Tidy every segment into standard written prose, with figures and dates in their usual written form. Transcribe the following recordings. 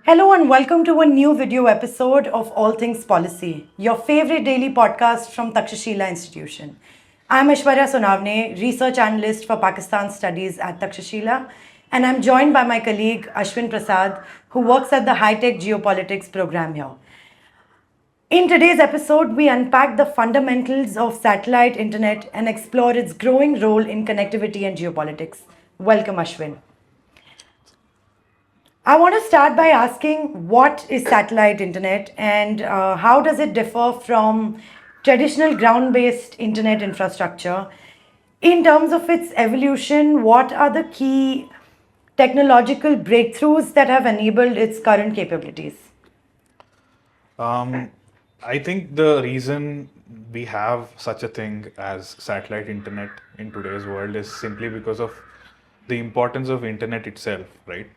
Hello and welcome to a new video episode of All Things Policy, your favorite daily podcast from Takshashila Institution. I'm Aishwaria Sonavane, research analyst for Pakistan Studies at Takshashila, and I'm joined by my colleague Ashwin Prasad, who works at the High Tech Geopolitics program here. In today's episode, we unpack the fundamentals of satellite internet and explore its growing role in connectivity and geopolitics. Welcome, Ashwin. I want to start by asking what is satellite internet and how does it differ from traditional ground based internet infrastructure? In terms of its evolution, what are the key technological breakthroughs that have enabled its current capabilities? I think the reason we have such a thing as satellite internet in today's world is simply because of the importance of internet itself, right?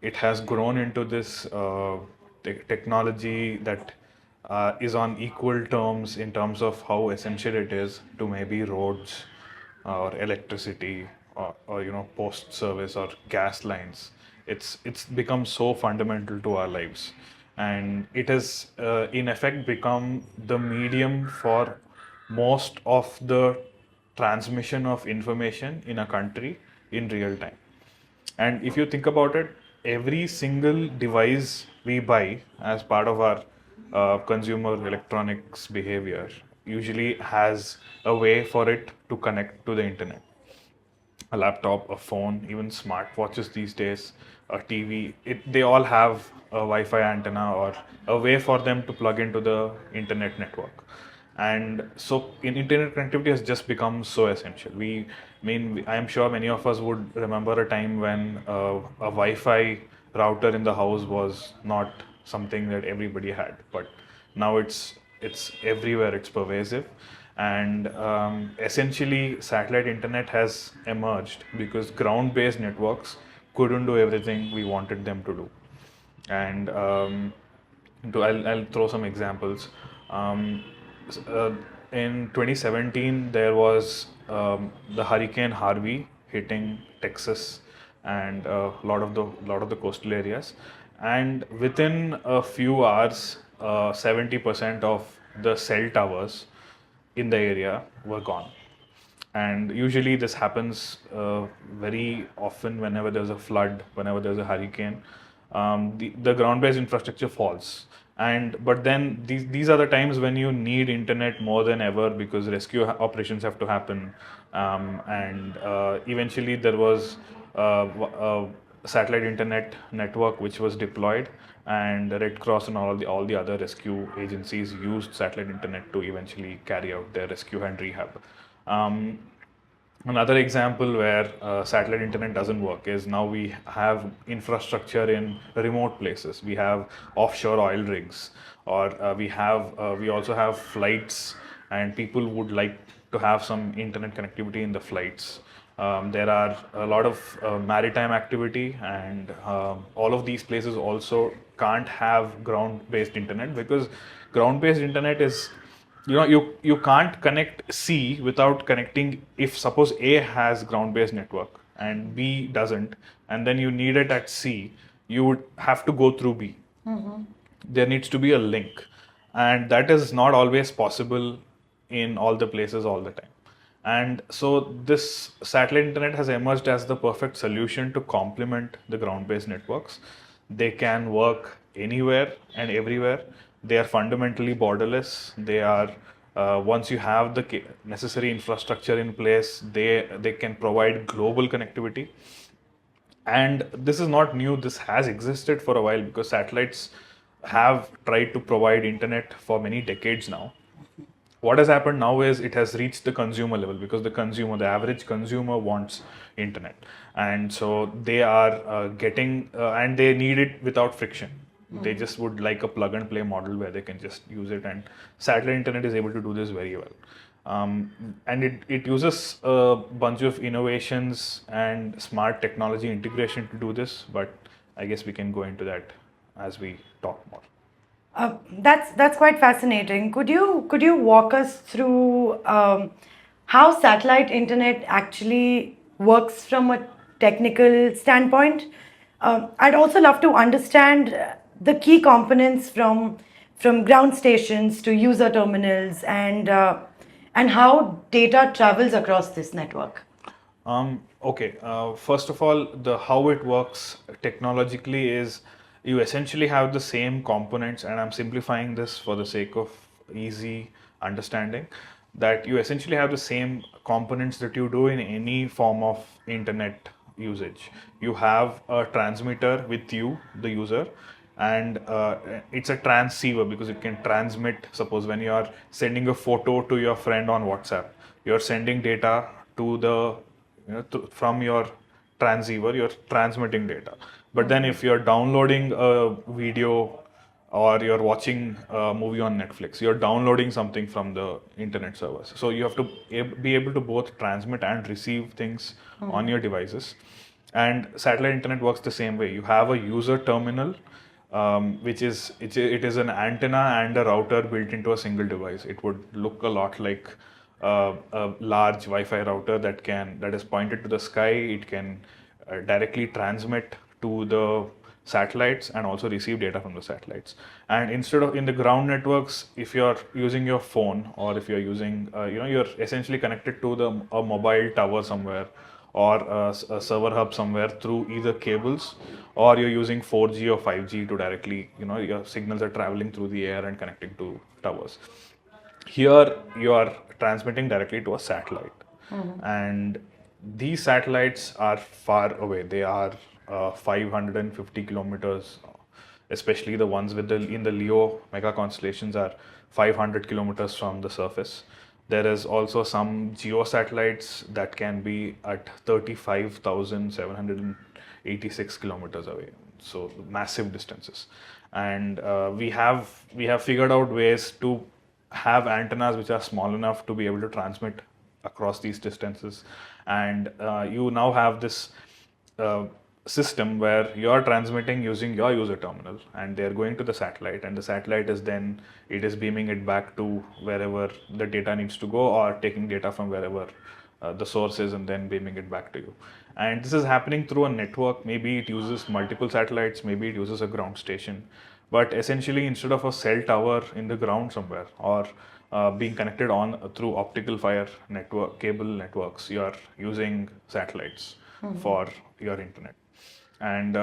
It has grown into this technology that is on equal terms in terms of how essential it is to maybe roads or electricity or post service or gas lines. It's become so fundamental to our lives, and it has in effect become the medium for most of the transmission of information in a country in real time. And if you think about it, every single device we buy as part of our consumer electronics behavior usually has a way for it to connect to the internet. A laptop, a phone, even smartwatches these days, a TV, they all have a Wi-Fi antenna or a way for them to plug into the internet network. And so internet connectivity has just become so essential. I am sure many of us would remember a time when a Wi-Fi router in the house was not something that everybody had, but now it's everywhere, it's pervasive. And essentially satellite internet has emerged because ground-based networks couldn't do everything we wanted them to do. And I'll throw some examples. um, uh, in 2017 there was the hurricane Harvey hitting Texas and a lot of the coastal areas, and within a few hours 70% of the cell towers in the area were gone. And usually this happens very often whenever there's a flood, whenever there's a hurricane. The ground-based infrastructure falls. And but then these are the times when you need internet more than ever because rescue operations have to happen. And eventually there was a satellite internet network which was deployed, and the Red Cross and all the other rescue agencies used satellite internet to eventually carry out their rescue and rehab. Um, Another example where satellite internet doesn't work is now we have infrastructure in remote places. We have offshore oil rigs, or we also have flights, and people would like to have some internet connectivity in the flights. There are a lot of maritime activity, and all of these places also can't have ground-based internet because ground-based internet is, you can't connect C without connecting. If suppose A has ground based network and B doesn't, and then you need it at C, you would have to go through B. There needs to be a link, and that is not always possible in all the places all the time. And so this satellite internet has emerged as the perfect solution to complement the ground based networks. They can work anywhere and everywhere. They are fundamentally borderless. They are once you have the necessary infrastructure in place, they can provide global connectivity. And this is not new. This has existed for a while because satellites have tried to provide internet for many decades now. What has happened now is it has reached the consumer level because the average consumer wants internet, and so they are getting and they need it without friction. They just would like a plug and play model where they can just use it, and satellite internet is able to do this very well. And it uses a bunch of innovations and smart technology integration to do this, but I guess we can go into that as we talk more. That's quite fascinating. Could you walk us through how satellite internet actually works from a technical standpoint? I'd also love to understand the key components from ground stations to user terminals and how data travels across this network. Okay. First of all, the how it works technologically is you essentially have the same components, and I'm simplifying this for the sake of easy understanding. That you essentially have the same components that you do in any form of internet usage. You have a transmitter with you, the user, and it's a transceiver because it can transmit. Suppose when you are sending a photo to your friend on WhatsApp, you're sending data to the from your transceiver, you're transmitting data. But then if you're downloading a video or you're watching a movie on Netflix, you're downloading something from the internet servers. So you have to be able to both transmit and receive things on your devices. And satellite internet works the same way. You have a user terminal, which is it is an antenna and a router built into a single device. It would look a lot like a large Wi-Fi router that is pointed to the sky. It can directly transmit to the satellites and also receive data from the satellites. And instead of in the ground networks, if you're using your phone or if you're using, you're essentially connected to a mobile tower somewhere or a server hub somewhere through either cables, or you're using 4G or 5G to directly, your signals are traveling through the air and connecting to towers. Here you are transmitting directly to a satellite, and these satellites are far away. They are 550 kilometers, especially the ones in the Leo mega constellations are 500 kilometers from the surface. There is also some geo satellites that can be at 35,786 kilometers away. So massive distances, and we have figured out ways to have antennas which are small enough to be able to transmit across these distances. And you now have this system where you're transmitting using your user terminal, and they're going to the satellite, and the satellite is then it is beaming it back to wherever the data needs to go, or taking data from wherever the source is and then beaming it back to you. And this is happening through a network. Maybe it uses multiple satellites, maybe it uses a ground station, but essentially instead of a cell tower in the ground somewhere, or being connected on through optical fiber network cable networks, you are using satellites for your internet. And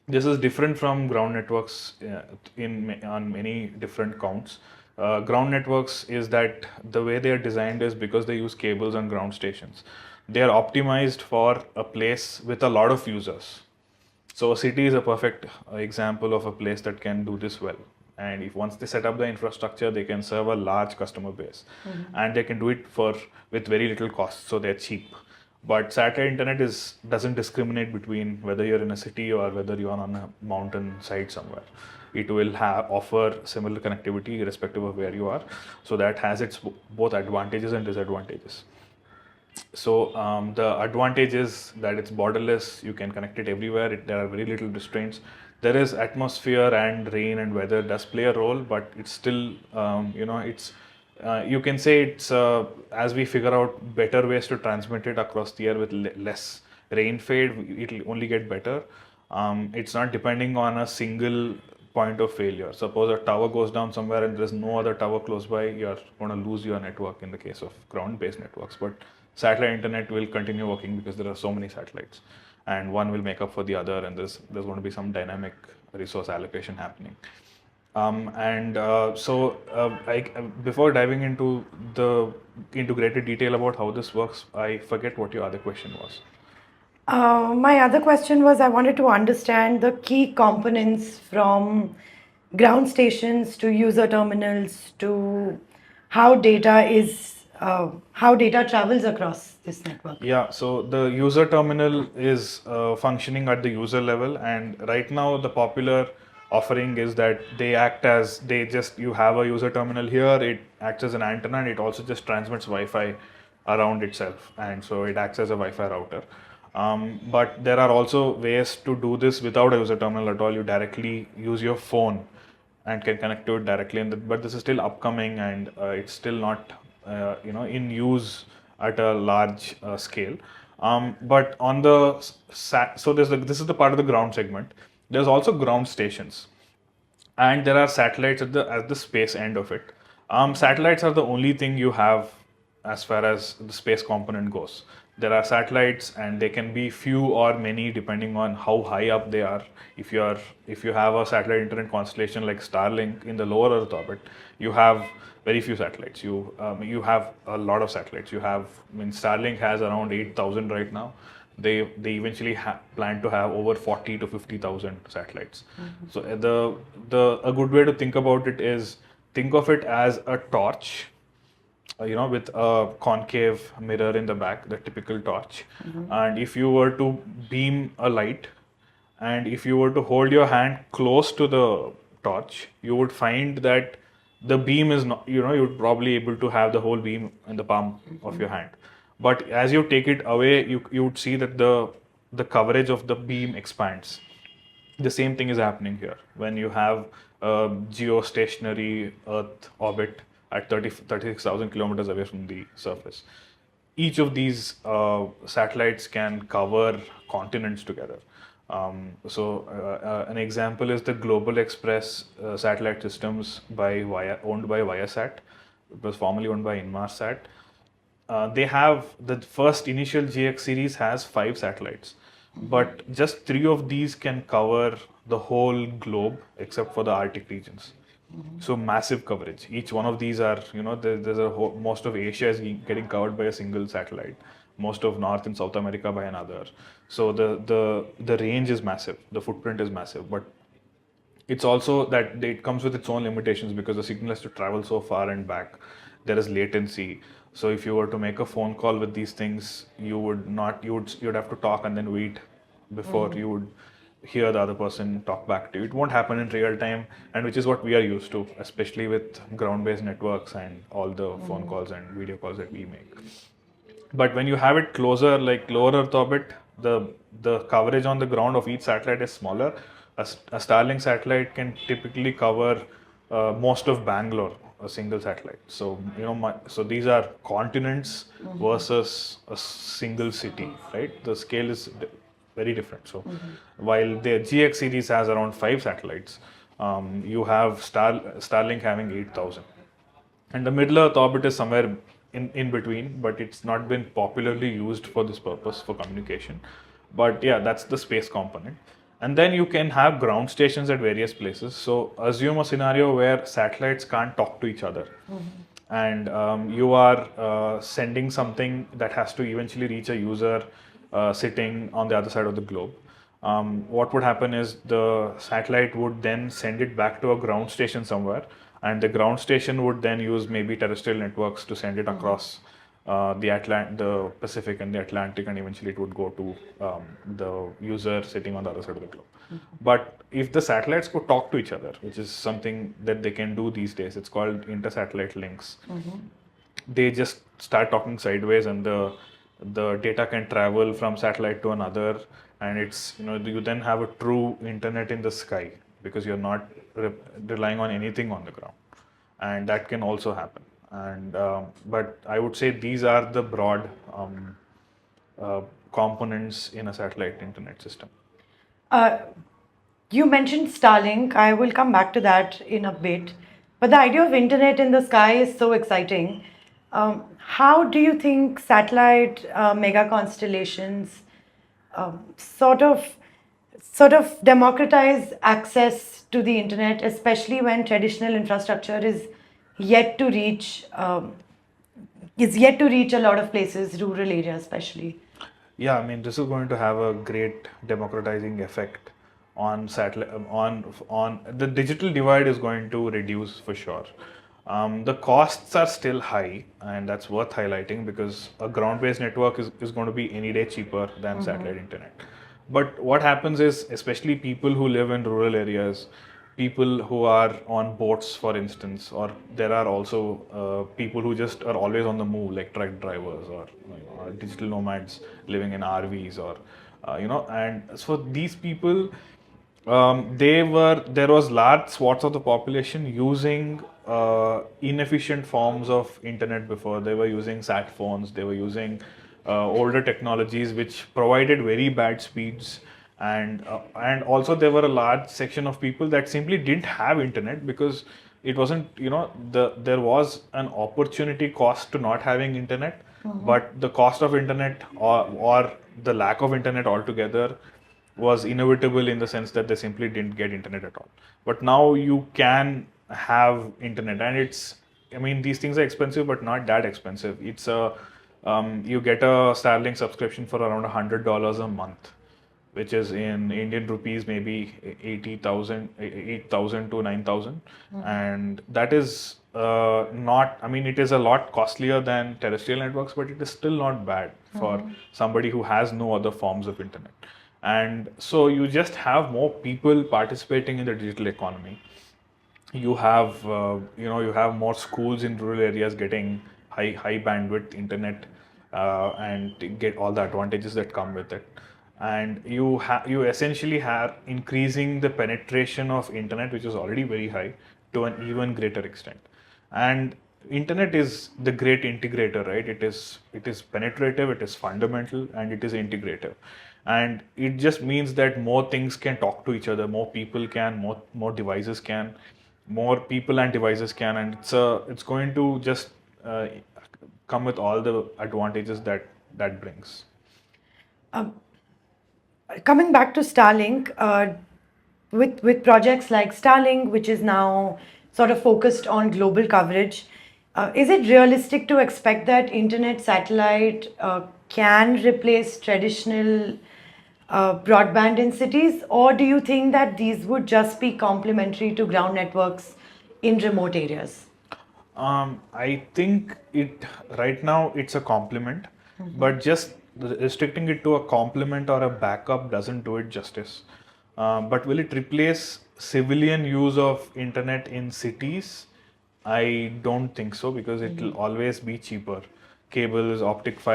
this is different from ground networks on many different counts. Ground networks is that the way they are designed is because they use cables on ground stations. They are optimized for a place with a lot of users. So a city is a perfect example of a place that can do this well. And if once they set up the infrastructure, they can serve a large customer base, and they can do it with very little cost, so they're cheap. But satellite internet doesn't discriminate between whether you're in a city or whether you're on a mountain side somewhere. It will offer similar connectivity irrespective of where you are. So that has its both advantages and disadvantages. So the advantage is that it's borderless. You can connect it everywhere. There are very little restraints. There is atmosphere and rain and weather does play a role, but it's still it's you can say it's as we figure out better ways to transmit it across the air with less rain fade, it'll only get better. It's not depending on a single point of failure. Suppose a tower goes down somewhere and there's no other tower close by, you're going to lose your network in the case of ground-based networks. But satellite internet will continue working because there are so many satellites, and one will make up for the other, and there's going to be some dynamic resource allocation happening. Before diving into greater detail about how this works, I forget what your other question was. My other question was I wanted to understand the key components from ground stations to user terminals to how how data travels across this network. Yeah, so the user terminal is functioning at the user level, and right now the popular offering is that you have a user terminal here, it acts as an antenna, and it also just transmits Wi-Fi around itself, and so it acts as a Wi-Fi router. But there are also ways to do this without a user terminal at all. You directly use your phone and can connect to it directly, but this is still upcoming, and it's still not in use at a large scale. But on the so this is the part of the ground segment. There's also ground stations, and there are satellites at the space end of it. Satellites are the only thing you have as far as the space component goes. There are satellites, and they can be few or many depending on how high up they are. If you have a satellite internet constellation like Starlink in the lower Earth orbit, you have very few satellites. You have a lot of satellites. I mean, Starlink has around 8,000 right now. They eventually plan to have over 40 to 50,000 satellites. So a good way to think about it is, think of it as a torch, with a concave mirror in the back, the typical torch. And if you were to beam a light, and if you were to hold your hand close to the torch, you would find that the beam is not, you'd probably able to have the whole beam in the palm of your hand. But as you take it away, you would see that the coverage of the beam expands. The same thing is happening here when you have a geostationary Earth orbit at 36,000 kilometers away from the surface. Each of these satellites can cover continents together. An example is the Global Express satellite systems owned by Viasat. It was formerly owned by Inmarsat. They have the first initial GX series has 5 satellites, but just 3 of these can cover the whole globe except for the Arctic regions. So massive coverage. Each one of these are, most of Asia is getting covered by a single satellite, most of North and South America by another. So the range is massive, the footprint is massive, but it's also that it comes with its own limitations because the signal has to travel so far and back. There is latency. So if you were to make a phone call with these things, you'd have to talk and then wait before you would hear the other person talk back to you. It won't happen in real time, and which is what we are used to, especially with ground-based networks and all the phone calls and video calls that we make. But when you have it closer, like lower Earth orbit, the coverage on the ground of each satellite is smaller. A Starlink satellite can typically cover most of Bangalore, a single satellite. So so these are continents versus a single city, right? The scale is very different. So while the GX series has around 5 satellites, you have Starlink having 8,000. And the middle Earth orbit is somewhere in between, but it's not been popularly used for this purpose for communication. But yeah, that's the space component. And then you can have ground stations at various places. So assume a scenario where satellites can't talk to each other. And you are sending something that has to eventually reach a user sitting on the other side of the globe. What would happen is the satellite would then send it back to a ground station somewhere, and the ground station would then use maybe terrestrial networks to send it across the Pacific and the Atlantic, and eventually it would go to the user sitting on the other side of the globe. But if the satellites could talk to each other, which is something that they can do these days, it's called inter-satellite links. They just start talking sideways, and the data can travel from satellite to another, and it's you then have a true internet in the sky because you're not relying on anything on the ground, and that can also happen. And but I would say these are the broad components in a satellite internet system. You mentioned Starlink. I will come back to that in a bit. But the idea of internet in the sky is so exciting. How do you think satellite mega constellations sort of democratize access to the internet, especially when traditional infrastructure is yet to reach a lot of places, rural areas especially? Yeah, I mean, this is going to have a great democratizing effect on satellite. On the digital divide is going to reduce for sure. The costs are still high, and that's worth highlighting because a ground-based network is going to be any day cheaper than satellite internet. But what happens is, especially people who live in rural areas, people who are on boats, for instance, or there are also people who just are always on the move, like truck drivers or digital nomads living in RVs, or and so these people, there was large swaths of the population using inefficient forms of internet before. They were using sat phones, they were using older technologies which provided very bad speeds, and also there were a large section of people that simply didn't have internet because it wasn't, there was an opportunity cost to not having internet, but the cost of internet, or the lack of internet altogether, was inevitable in the sense that they simply didn't get internet at all. But now you can have internet, and I mean, these things are expensive, but not that expensive. You get a Starlink subscription for around $100 a month, which is in Indian rupees maybe 80,000, 8,000 to 9,000. And that is not, I mean, it is a lot costlier than terrestrial networks, but it is still not bad for somebody who has no other forms of internet. And so you just have more people participating in the digital economy. You have you have more schools in rural areas getting high bandwidth internet, and to get all the advantages that come with it. And you essentially have increasing the penetration of internet, which is already very high, to an even greater extent. And internet is the great integrator, right? It is penetrative, it is fundamental, and it is integrative. And it just means that more things can talk to each other, more people can, more devices can, more people and devices can, and it's going to just come with all the advantages that brings. Coming back to Starlink, with projects like Starlink, which is now sort of focused on global coverage, is it realistic to expect that internet satellite can replace traditional broadband in cities, or do you think that these would just be complementary to ground networks in remote areas? I think right now it's a complement, but just restricting it to a complement or a backup doesn't do it justice. But will it replace civilian use of internet in cities? I don't think so, because it will always be cheaper. Cables, optical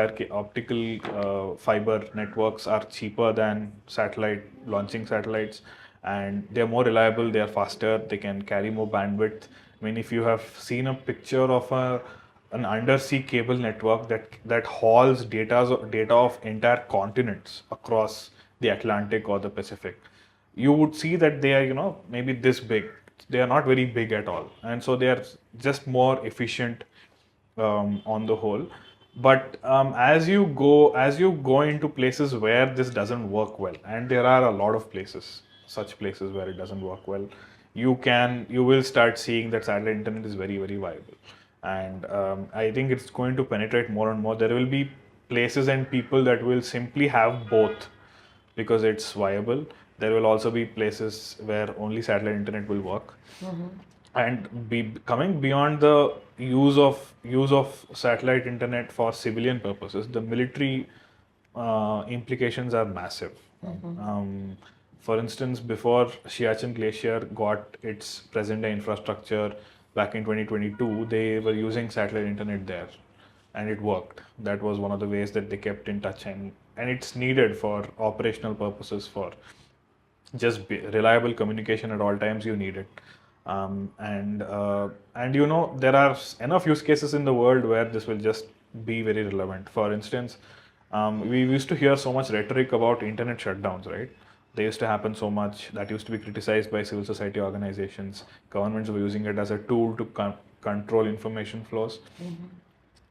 fiber networks are cheaper than launching satellites, and they're more reliable, they are faster, they can carry more bandwidth. I mean, if you have seen a picture of an undersea cable network that hauls data of entire continents across the Atlantic or the Pacific, you would see that they are, maybe this big. They are not very big at all, and so they are just more efficient on the whole. But as you go into places where this doesn't work well, and there are a lot of such places where it doesn't work well, you will start seeing that satellite internet is very, very viable. And I think it's going to penetrate more and more. There will be places and people that will simply have both because it's viable. There will also be places where only satellite internet will work. And coming beyond the use of satellite internet for civilian purposes, the military implications are massive. For instance, before Siachen Glacier got its present-day infrastructure back in 2022, they were using satellite internet there, and it worked. That was one of the ways that they kept in touch, and it's needed for operational purposes, for just reliable communication at all times. You need it. And there are enough use cases in the world where this will just be very relevant. For instance, we used to hear so much rhetoric about internet shutdowns, right? They used to happen so much. That used to be criticized by civil society organizations. Governments were using it as a tool to control information flows.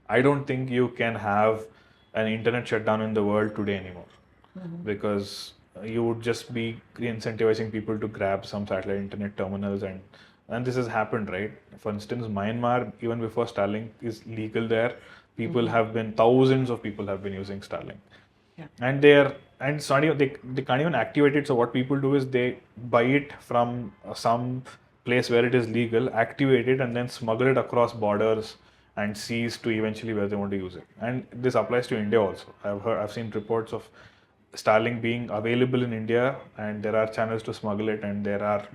I don't think you can have an internet shutdown in the world today anymore, because you would just be incentivizing people to grab some satellite internet terminals, and this has happened, right? For instance, Myanmar, even before Starlink is legal there, thousands of people have been using Starlink. Yeah. And it's not even, they can't even activate it. So what people do is they buy it from some place where it is legal, activate it, and then smuggle it across borders and seas to eventually where they want to use it. And this applies to India also. I've seen reports of Starlink being available in India, and there are channels to smuggle it, and there are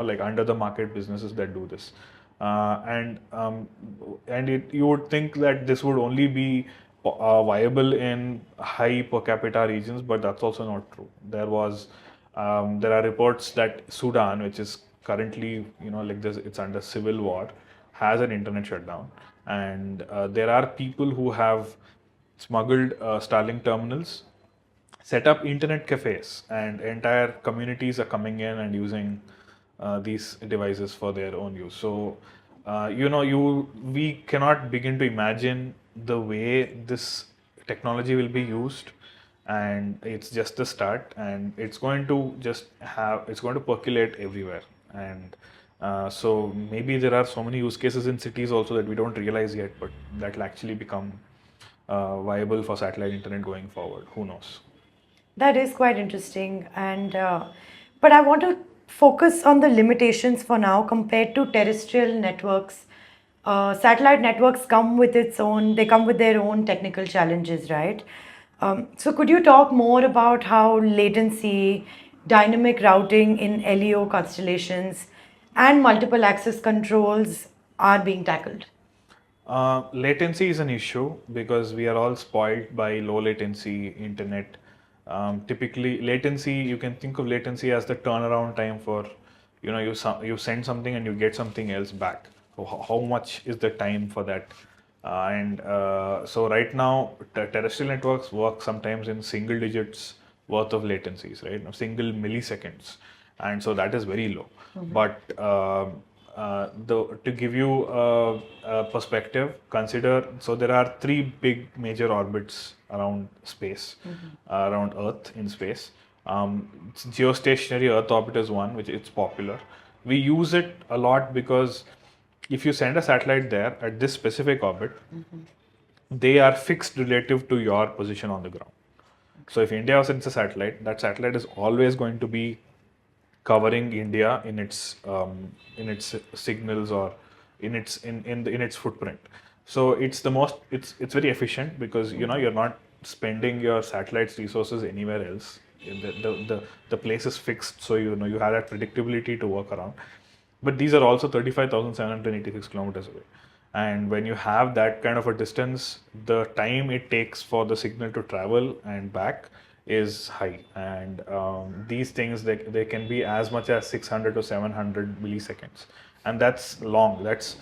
like under the market businesses that do this. You would think that this would only be viable in high per capita regions, but that's also not true. There are reports that Sudan, which is currently like this, it's under civil war, has an internet shutdown, and there are people who have smuggled Starlink terminals, set up internet cafes, and entire communities are coming in and using these devices for their own use. So, we cannot begin to imagine the way this technology will be used, and it's just the start, and it's going to percolate everywhere. And so maybe there are so many use cases in cities also that we don't realize yet, but that will actually become viable for satellite internet going forward. Who knows? That is quite interesting, and but I want to focus on the limitations for now compared to terrestrial networks. Satellite networks come with its own; they come with their own technical challenges, right? So, could you talk more about how latency, dynamic routing in LEO constellations, and multiple access controls are being tackled? Latency is an issue because we are all spoiled by low latency internet. Typically, latency, you can think of latency as the turnaround time for, you send something and you get something else back. So how much is the time for that? So right now, terrestrial networks work sometimes in single digits worth of latencies, right? Single milliseconds, and so that is very low. But to give you a perspective, consider, so there are three big major orbits around space, around Earth in space. Geostationary Earth orbit is one, which it's popular. We use it a lot because if you send a satellite there at this specific orbit, they are fixed relative to your position on the ground. So if India sends a satellite, that satellite is always going to be covering India in its signals or in its footprint. So it's very efficient because you're not spending your satellite's resources anywhere else. The place is fixed, so you have that predictability to work around. But these are also 35,786 kilometers away. And when you have that kind of a distance, the time it takes for the signal to travel and back is high. And these things, they can be as much as 600 to 700 milliseconds. And that's long. That's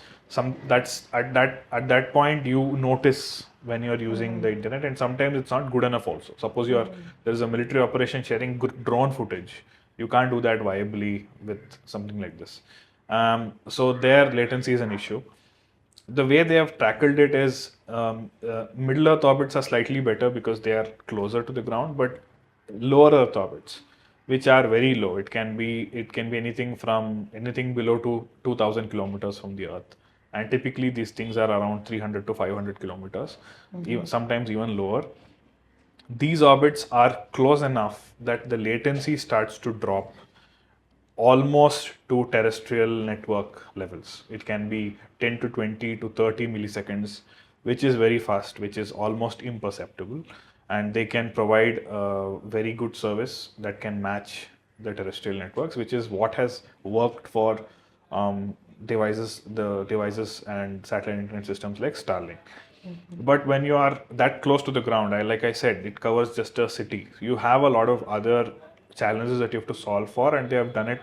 at that point you notice when you're using the internet, and sometimes it's not good enough also. Suppose there is a military operation sharing good drone footage. You can't do that viably with something like this. So their latency is an issue. The way they have tackled it is middle Earth orbits are slightly better because they are closer to the ground, but lower Earth orbits, which are very low, it can be anything below to 2,000 kilometers from the Earth, and typically these things are around 300 to 500 kilometers, sometimes even lower. These orbits are close enough that the latency starts to drop almost to terrestrial network levels. It can be 10 to 20 to 30 milliseconds, which is very fast, which is almost imperceptible. And they can provide a very good service that can match the terrestrial networks, which is what has worked for devices and satellite internet systems like Starlink. But when you are that close to the ground, like I said, it covers just a city. You have a lot of other challenges that you have to solve for, and they have done it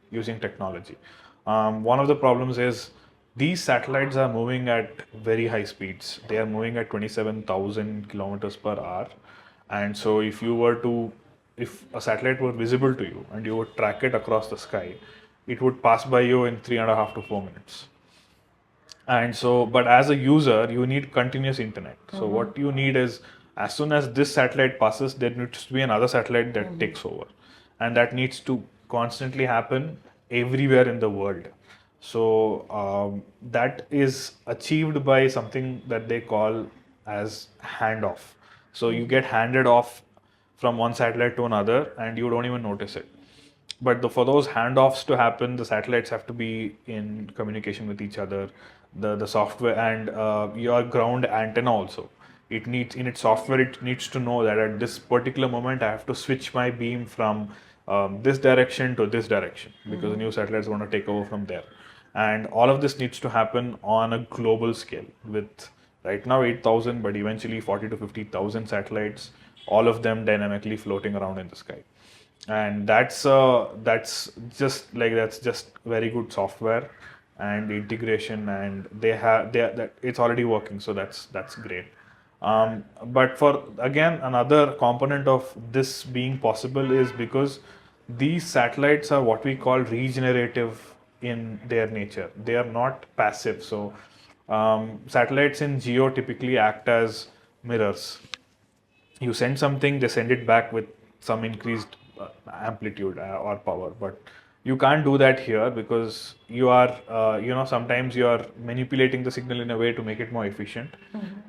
using technology. One of the problems is these satellites are moving at very high speeds. They are moving at 27,000 kilometers per hour. And so if a satellite were visible to you and you would track it across the sky, it would pass by you in 3.5 to 4 minutes. And so, but as a user, you need continuous internet. So what you need is, as soon as this satellite passes, there needs to be another satellite that takes over. And that needs to constantly happen everywhere in the world. So that is achieved by something that they call as handoff. So you get handed off from one satellite to another and you don't even notice it. But for those handoffs to happen, the satellites have to be in communication with each other. The software and your ground antenna also. It needs, in its software, it needs to know that at this particular moment I have to switch my beam from this direction to this direction because the new satellite is going to take over from there. And all of this needs to happen on a global scale with right now 8,000, but eventually 40 to 50,000 satellites, all of them dynamically floating around in the sky. And that's just very good software and integration, and it's already working, so that's great. But for again, another component of this being possible is because these satellites are what we call regenerative in their nature. They are not passive. So satellites in geo typically act as mirrors. You send something, they send it back with some increased amplitude or power, but you can't do that here because you are sometimes you are manipulating the signal in a way to make it more efficient,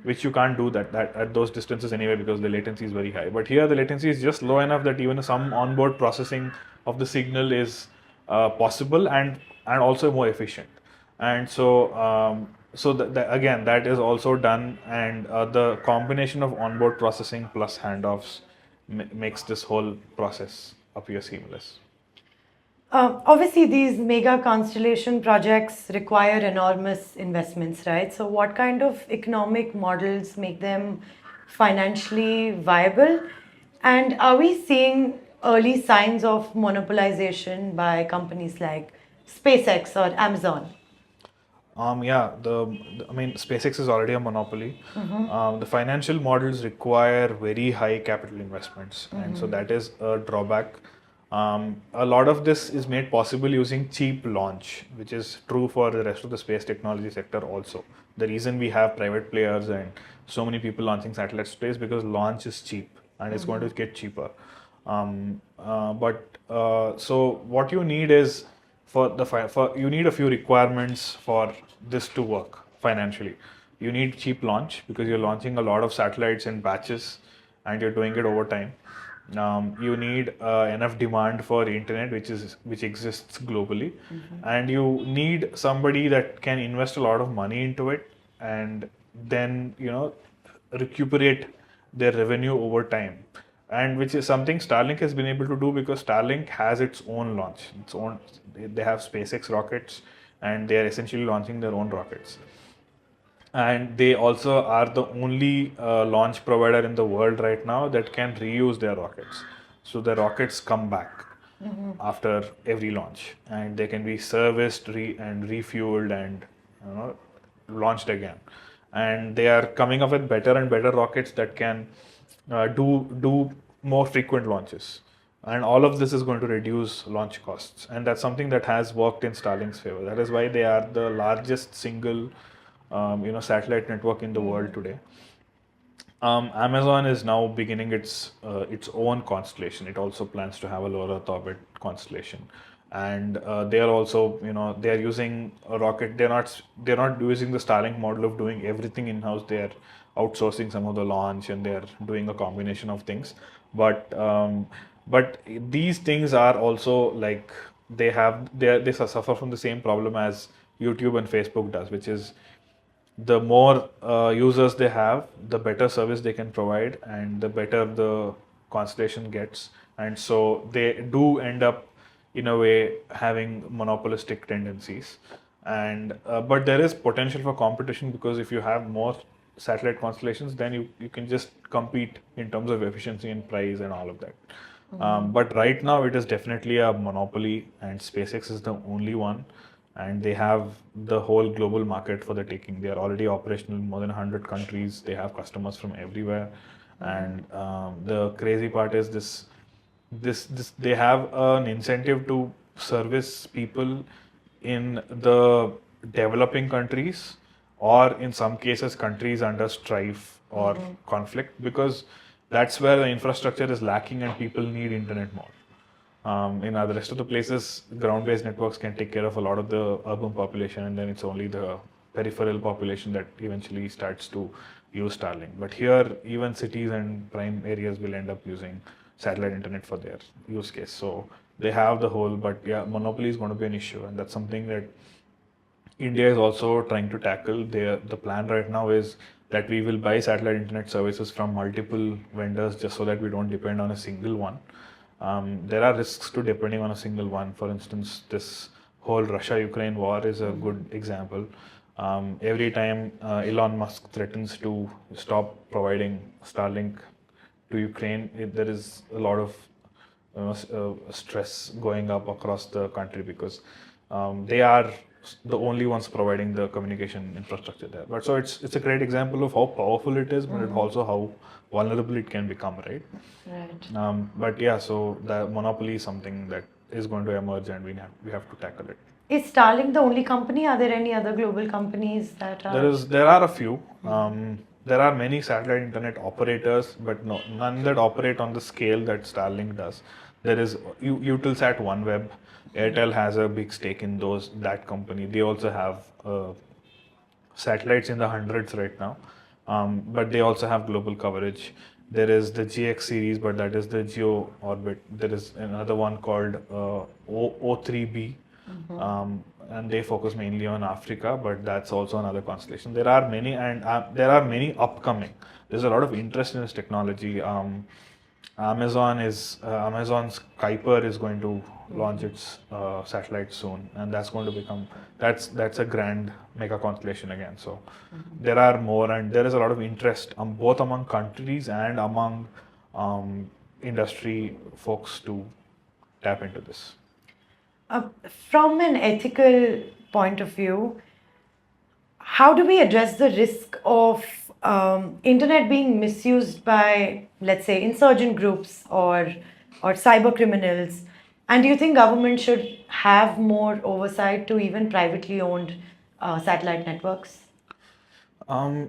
which you can't do that at those distances anyway because the latency is very high. But here the latency is just low enough that even some onboard processing of the signal is possible and also more efficient. And again, that is also done, and the combination of onboard processing plus handoffs makes this whole process appear seamless. Obviously, these mega constellation projects require enormous investments, right? So, what kind of economic models make them financially viable? And are we seeing early signs of monopolization by companies like SpaceX or Amazon? Yeah, I mean, SpaceX is already a monopoly. The financial models require very high capital investments, and so that is a drawback. A lot of this is made possible using cheap launch, which is true for the rest of the space technology sector also. The reason we have private players and so many people launching satellites to space because launch is cheap and it's going to get cheaper. So what you need is for you need a few requirements for this to work financially. You need cheap launch because you're launching a lot of satellites in batches and you're doing it over time. You need enough demand for internet, which exists globally, and you need somebody that can invest a lot of money into it and then recuperate their revenue over time, and which is something Starlink has been able to do because Starlink has its own launch, its own. They have SpaceX rockets, and they are essentially launching their own rockets. And they also are the only launch provider in the world right now that can reuse their rockets. So the rockets come back after every launch, and they can be serviced and refueled and launched again. And they are coming up with better and better rockets that can do more frequent launches. And all of this is going to reduce launch costs, and that's something that has worked in Starlink's favor. That is why they are the largest single satellite network in the world today. Amazon is now beginning its own constellation. It also plans to have a low Earth orbit constellation, and they are also they are using a rocket. They're not using the Starlink model of doing everything in house. They are outsourcing some of the launch, and they are doing a combination of things. But these things are also like they suffer from the same problem as YouTube and Facebook does, which is the more users they have, the better service they can provide, and the better the constellation gets. And so they do end up, in a way, having monopolistic tendencies. And but there is potential for competition because if you have more satellite constellations, then you can just compete in terms of efficiency and price and all of that. But right now, it is definitely a monopoly, and SpaceX is the only one, and they have the whole global market for the taking. They are already operational in more than 100 countries. They have customers from everywhere, and the crazy part is this they have an incentive to service people in the developing countries, or in some cases countries under strife or conflict, because that's where the infrastructure is lacking and people need internet more. In the rest of the places, ground-based networks can take care of a lot of the urban population, and then it's only the peripheral population that eventually starts to use Starlink. But here, even cities and prime areas will end up using satellite internet for their use case. So they have the whole, but yeah, monopoly is going to be an issue, and that's something that India is also trying to tackle. The plan right now is that we will buy satellite internet services from multiple vendors just so that we don't depend on a single one. There are risks to depending on a single one. For instance, this whole Russia-Ukraine war is a good example. Every time Elon Musk threatens to stop providing Starlink to Ukraine, there is a lot of stress going up across the country because they are the only ones providing the communication infrastructure there. But so it's a great example of how powerful it is, but it also how vulnerable it can become, right? Right. But yeah, so the monopoly is something that is going to emerge, and we have to tackle it. Is Starlink the only company? Are there any other global companies that are? There are a few. There are many satellite internet operators, but none that operate on the scale that Starlink does. There is Eutelsat OneWeb. Airtel has a big stake in that company. They also have satellites in the hundreds right now, but they also have global coverage. There is the GX series, but that is the geo orbit. There is another one called O3B, and they focus mainly on Africa, but that's also another constellation. There are many, and there are many upcoming. There's a lot of interest in this technology. Amazon's Kuiper is going to launch its satellite soon, and that's going to become that's a grand mega constellation again. So there are more, and there is a lot of interest both among countries and among industry folks to tap into this. From an ethical point of view, how do we address the risk of internet being misused by, let's say, insurgent groups or cyber criminals? And do you think government should have more oversight to even privately owned satellite networks?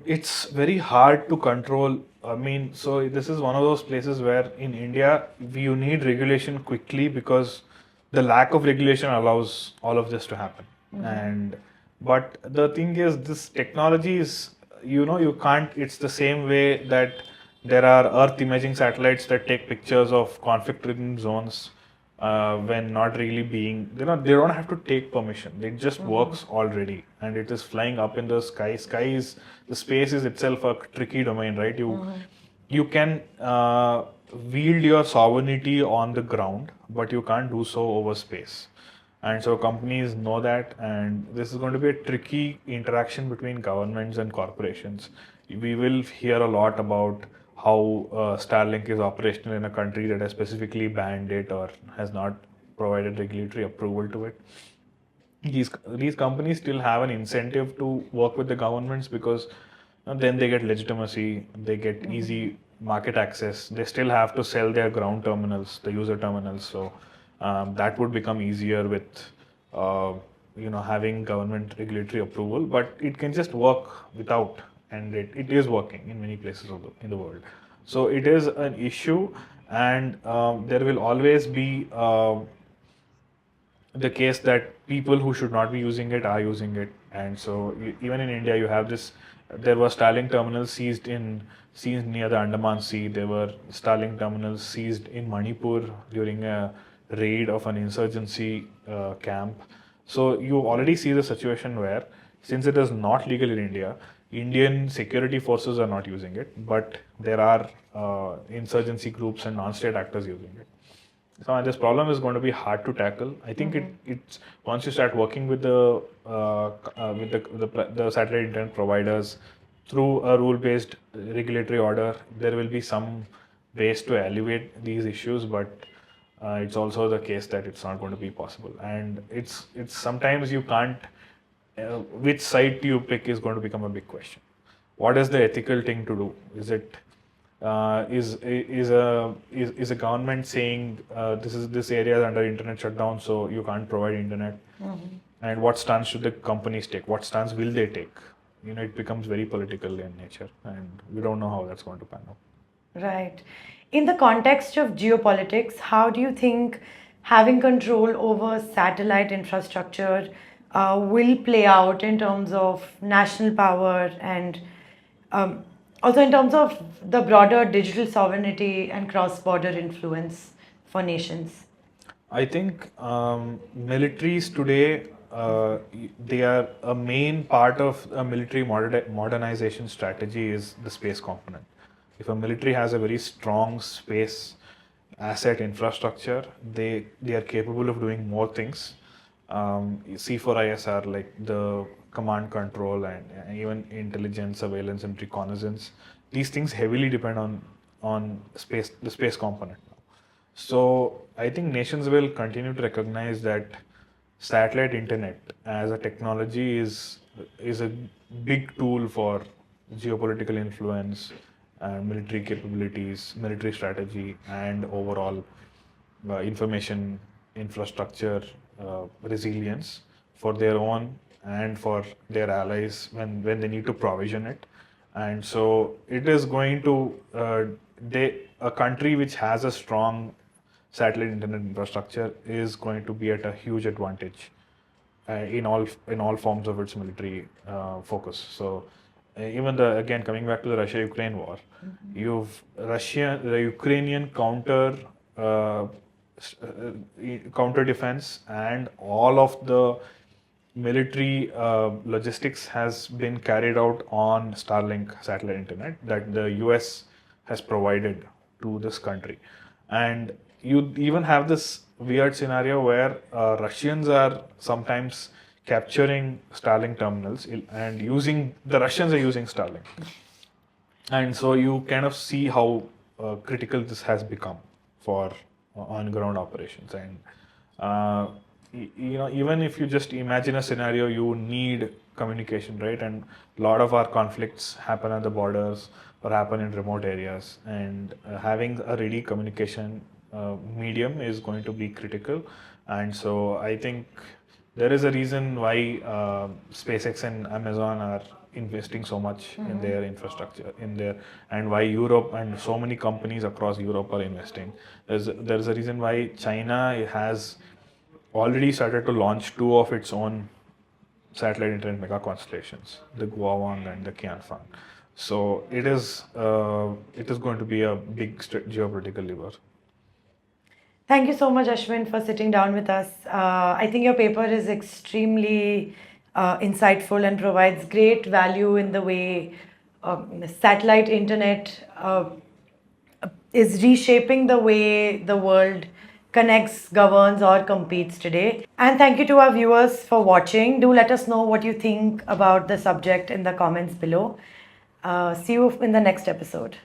It's very hard to control. I mean, so this is one of those places where in India you need regulation quickly because the lack of regulation allows all of this to happen. And but the thing is, this technology is, you can't. It's the same way that there are Earth imaging satellites that take pictures of conflict-ridden zones when not really being, they don't have to take permission. It just works already, and it is flying up in the sky. The space is itself a tricky domain, right? You can wield your sovereignty on the ground, but you can't do so over space. And so companies know that, and this is going to be a tricky interaction between governments and corporations. We will hear a lot about how Starlink is operational in a country that has specifically banned it or has not provided regulatory approval to it. These companies still have an incentive to work with the governments because then they get legitimacy, they get easy market access. They still have to sell their ground terminals, the user terminals. So that would become easier with having government regulatory approval. But it can just work without, and it is working in many places in the world. So it is an issue, and there will always be the case that people who should not be using it are using it. And so even in India, you have this. There were Starlink terminals seized near the Andaman Sea. There were Starlink terminals seized in Manipur during a raid of an insurgency camp. So you already see the situation where, since it is not legal in India, Indian security forces are not using it, but there are insurgency groups and non-state actors using it. So this problem is going to be hard to tackle. I think it's once you start working with the satellite internet providers through a rule-based regulatory order, there will be some ways to alleviate these issues. But it's also the case that it's not going to be possible, and it's sometimes you can't. Which side do you pick is going to become a big question. What is the ethical thing to do? Is it is a government saying this area is under internet shutdown, so you can't provide internet? And what stance should the companies take? What stance will they take? It becomes very political in nature, and we don't know how that's going to pan out. Right. In the context of geopolitics, how do you think having control over satellite infrastructure will play out in terms of national power and also in terms of the broader digital sovereignty and cross-border influence for nations? I think militaries today, they are a main part of a military modernization strategy is the space component. If a military has a very strong space asset infrastructure, they are capable of doing more things. C4ISR, like the command control and even intelligence, surveillance, and reconnaissance, these things heavily depend on the space component now. So I think nations will continue to recognize that satellite internet as a technology is a big tool for geopolitical influence and military capabilities, military strategy, and overall information infrastructure resilience for their own and for their allies when they need to provision it. And so it is going to a country which has a strong satellite internet infrastructure is going to be at a huge advantage in all forms of its military focus. So even again coming back to the Russia-Ukraine war, the Ukrainian uh, counter defense and all of the military logistics has been carried out on Starlink satellite internet that the US has provided to this country. And you even have this weird scenario where Russians are sometimes capturing Starlink terminals and the Russians are using Starlink. And so you kind of see how critical this has become for on-ground operations. And even if you just imagine a scenario, you need communication, right? And a lot of our conflicts happen at the borders or happen in remote areas, and having a ready communication medium is going to be critical. And so I think there is a reason why SpaceX and Amazon are investing so much in their infrastructure and why Europe and so many companies across Europe are investing. There's a reason why China has already started to launch two of its own satellite internet mega constellations, the Guowang and the Qianfang. So it is going to be a big geopolitical lever. Thank you so much, Ashwin, for sitting down with us. I think your paper is extremely insightful and provides great value in the way satellite internet is reshaping the way the world connects, governs, or competes today. And thank you to our viewers for watching. Do let us know what you think about the subject in the comments below. See you in the next episode.